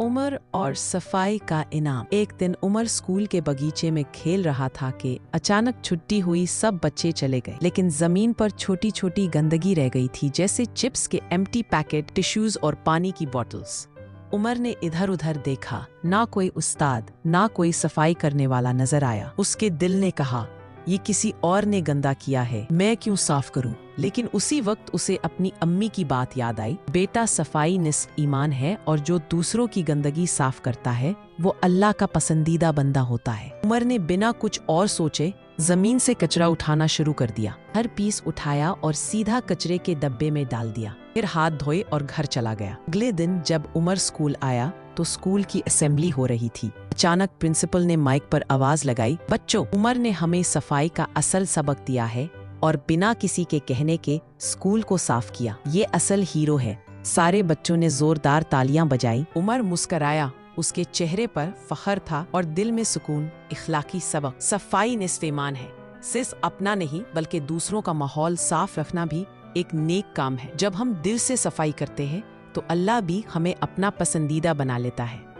उमर और सफाई का इनाम। एक दिन उमर स्कूल के बगीचे में खेल रहा था कि अचानक छुट्टी हुई। सब बच्चे चले गए, लेकिन जमीन पर छोटी छोटी गंदगी रह गई थी, जैसे चिप्स के एम्प्टी पैकेट, टिश्यूज और पानी की बॉटल्स। उमर ने इधर उधर देखा, ना कोई उस्ताद, ना कोई सफाई करने वाला नजर आया। उसके दिल ने कहा, ये किसी और ने गंदा किया है, मैं क्यों साफ करूं? लेकिन उसी वक्त उसे अपनी अम्मी की बात याद आई। बेटा, सफाई निस्फ ईमान है और जो दूसरों की गंदगी साफ करता है वो अल्लाह का पसंदीदा बंदा होता है। उमर ने बिना कुछ और सोचे जमीन से कचरा उठाना शुरू कर दिया। हर पीस उठाया और सीधा कचरे के डब्बे में डाल दिया। फिर हाथ धोए और घर चला गया। अगले दिन जब उमर स्कूल आया तो स्कूल की असेंबली हो रही थी। अचानक प्रिंसिपल ने माइक पर आवाज लगाई, बच्चों, उमर ने हमें सफाई का असल सबक दिया है और बिना किसी के कहने के स्कूल को साफ किया। ये असल हीरो है। सारे बच्चों ने जोरदार तालियां बजाई। उमर मुस्कराया, उसके चेहरे पर फख्र था और दिल में सुकून। इखलाकी सबक, सफाई निस्फ ईमान है। सिर्फ अपना नहीं बल्कि दूसरों का माहौल साफ रखना भी एक नेक काम है। जब हम दिल से सफाई करते हैं तो अल्लाह भी हमें अपना पसंदीदा बना लेता है।